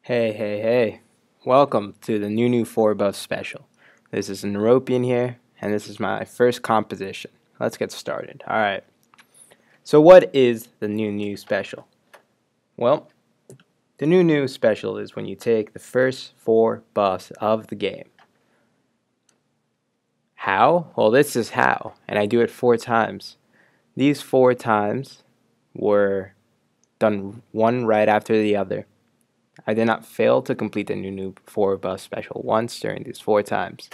Hey. Welcome to the Nunu 4 buff special. This is an European here, and this is my first composition. Let's get started. Alright. So what is the Nunu special? Well, the Nunu special is when you take the first 4 buffs of the game. How? Well, this is how, and I do it 4 times. These 4 times were done one right after the other. I did not fail to complete the Nunu 4 buff special once during these 4 times.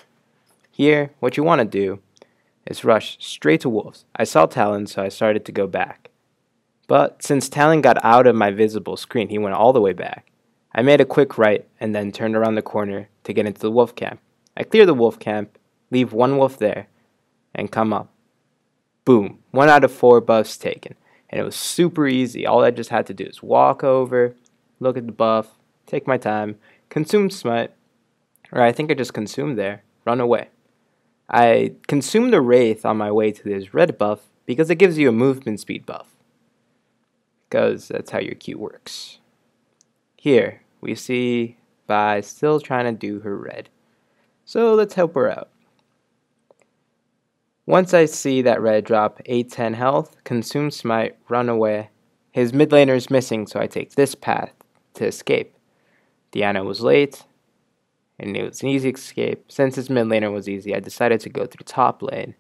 Here, what you want to do is rush straight to wolves. I saw Talon, so I started to go back. But since Talon got out of my visible screen, he went all the way back. I made a quick right and then turned around the corner to get into the wolf camp. I clear the wolf camp, leave one wolf there, and come up. Boom, 1 out of 4 buffs taken. And it was super easy. All I just had to do is walk over, look at the buff, take my time, consume smite, or I think I just consumed there, run away. I consumed the wraith on my way to this red buff because it gives you a movement speed buff. Because that's how your Q works. Here, we see Vi still trying to do her red. So let's help her out. Once I see that red drop 8-10 health, consume smite, run away. His mid laner is missing, so I take this path to escape. Diana was late, and it was an easy escape. Since his mid laner was easy, I decided to go through top lane,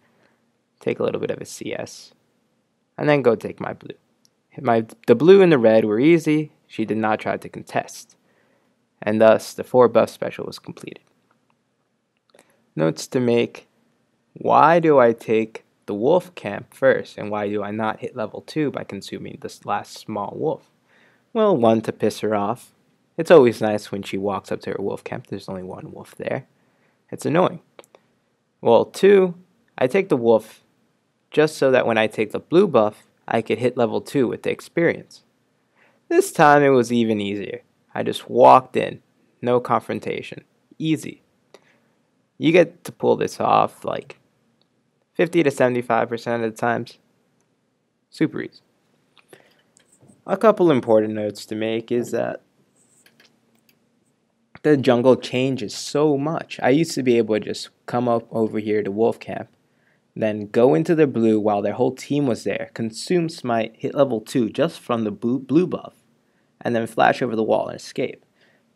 take a little bit of a CS, and then go take my blue. The blue and the red were easy. She did not try to contest, and thus the 4 buff special was completed. Notes to make: why do I take the wolf camp first, and why do I not hit level 2 by consuming this last small wolf? Well, 1, to piss her off. It's always nice when she walks up to her wolf camp, there's only 1 wolf there. It's annoying. Well, 2, I take the wolf just so that when I take the blue buff, I could hit level 2 with the experience. This time it was even easier. I just walked in, no confrontation. Easy. You get to pull this off like 50 to 75% of the times. Super easy. A couple important notes to make is that the jungle changes so much. I used to be able to just come up over here to wolf camp, then go into the blue while their whole team was there, consume smite, hit level 2 just from the blue buff, and then flash over the wall and escape.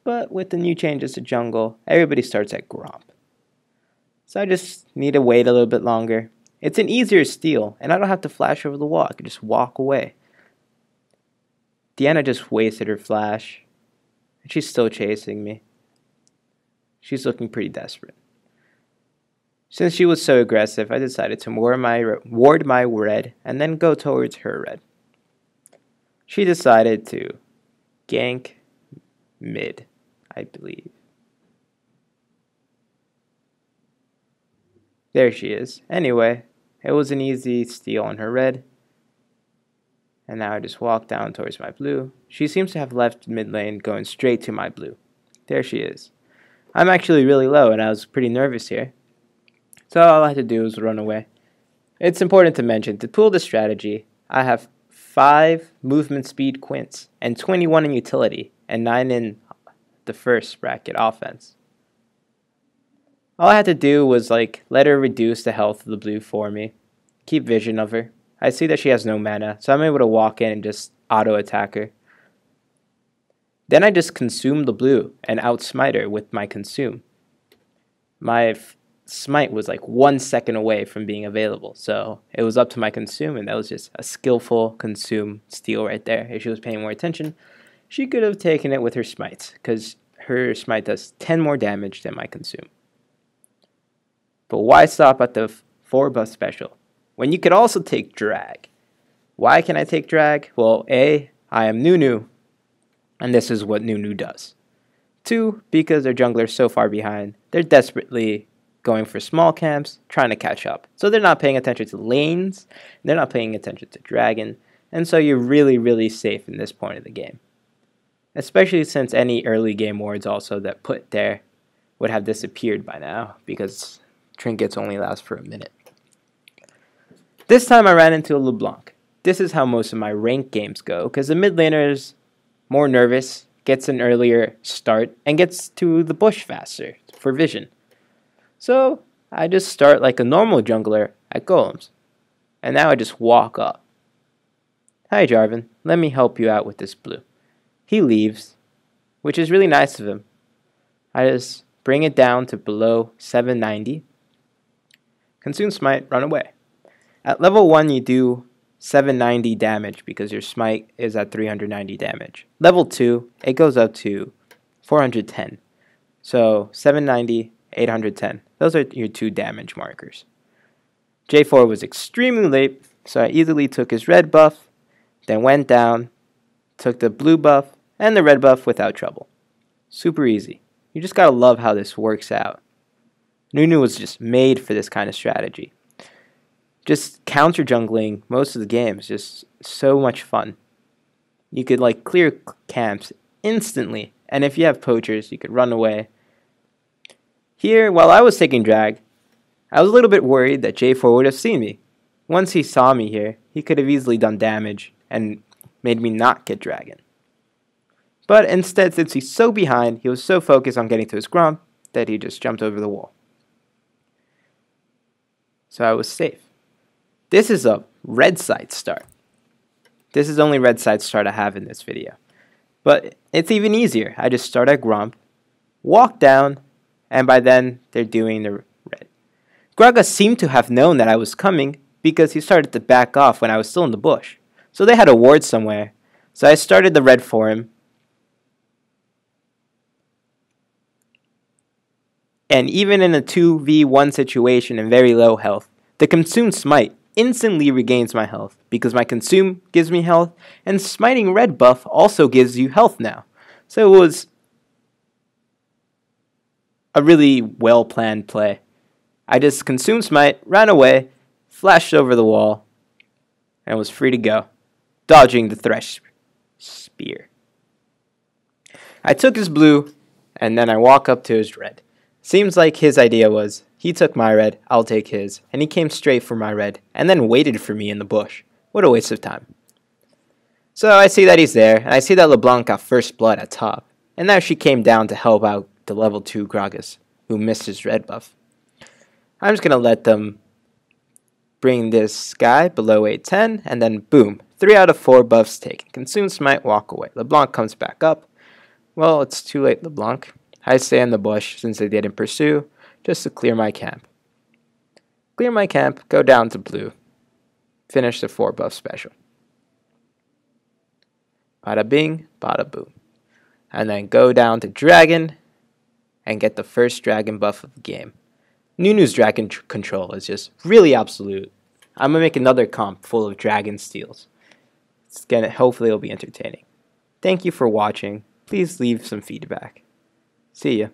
But with the new changes to jungle, everybody starts at gromp. So I just need to wait a little bit longer. It's an easier steal, and I don't have to flash over the wall. I can just walk away. Diana just wasted her flash, and she's still chasing me. She's looking pretty desperate. Since she was so aggressive, I decided to ward my red and then go towards her red. She decided to gank mid, I believe. There she is. Anyway, it was an easy steal on her red. And now I just walk down towards my blue. She seems to have left mid lane, going straight to my blue. There she is. I'm actually really low, and I was pretty nervous here. So all I had to do was run away. It's important to mention, to pull this strategy, I have 5 movement speed quints, and 21 in utility, and 9 in the first bracket offense. All I had to do was let her reduce the health of the blue for me. Keep vision of her. I see that she has no mana, so I'm able to walk in and just auto-attack her. Then I just consume the blue and outsmite her with my consume. My smite was 1 second away from being available, so it was up to my consume, and that was just a skillful consume steal right there. If she was paying more attention, she could have taken it with her smites, because her smite does 10 more damage than my consume. But why stop at the 4 buff special when you could also take drag? Why can I take drag? Well, A, I am Nunu, and this is what Nunu does. 2, because their jungler is so far behind, they're desperately going for small camps, trying to catch up. So they're not paying attention to lanes, they're not paying attention to dragon, and so you're really safe in this point of the game. Especially since any early game wards also that put there would have disappeared by now, because trinkets only last for a minute. This time I ran into a LeBlanc. This is how most of my ranked games go, because the mid laner is more nervous, gets an earlier start and gets to the bush faster for vision. So I just start like a normal jungler at golems. And now I just walk up. Hi Jarvan, let me help you out with this blue. He leaves, which is really nice of him. I just bring it down to below 790. Consume smite, run away. At level 1 you do 790 damage because your smite is at 390 damage. Level 2, it goes up to 410. So 790, 810. Those are your 2 damage markers. J4 was extremely late, so I easily took his red buff, then went down, took the blue buff, and the red buff without trouble. Super easy. You just gotta love how this works out. Nunu was just made for this kind of strategy. Just counter jungling most of the games, just so much fun. You could like clear camps instantly, and if you have poachers, you could run away. Here, while I was taking drag, I was a little bit worried that J4 would have seen me. Once he saw me here, he could have easily done damage and made me not get dragon. But instead, since he's so behind, he was so focused on getting to his gromp that he just jumped over the wall. So I was safe. This is a red side start. This is the only red side start I have in this video. But it's even easier. I just start at gromp, walk down, and by then they're doing the red. Gragas seemed to have known that I was coming because he started to back off when I was still in the bush. So they had a ward somewhere. So I started the red for him. And even in a 2v1 situation and very low health, the consume smite instantly regains my health because my consume gives me health and smiting red buff also gives you health now. So it was a really well planned play. I just consumed smite, ran away, flashed over the wall, and was free to go, dodging the thresh spear. I took his blue and then I walk up to his red. Seems like his idea was, he took my red, I'll take his, and he came straight for my red, and then waited for me in the bush. What a waste of time. So I see that he's there, and I see that LeBlanc got first blood at top, and now she came down to help out the level 2 Gragas, who missed his red buff. I'm just going to let them bring this guy below 810, and then boom, 3 out of 4 buffs taken. Consume smite, walk away. LeBlanc comes back up. Well, it's too late, LeBlanc. I stay in the bush since they didn't pursue, just to clear my camp. Clear my camp, go down to blue. Finish the 4 buff special. Bada bing, bada boom. And then go down to dragon and get the first dragon buff of the game. Nunu's dragon control is just really absolute. I'm going to make another comp full of dragon steals. Hopefully it'll be entertaining. Thank you for watching. Please leave some feedback. See ya.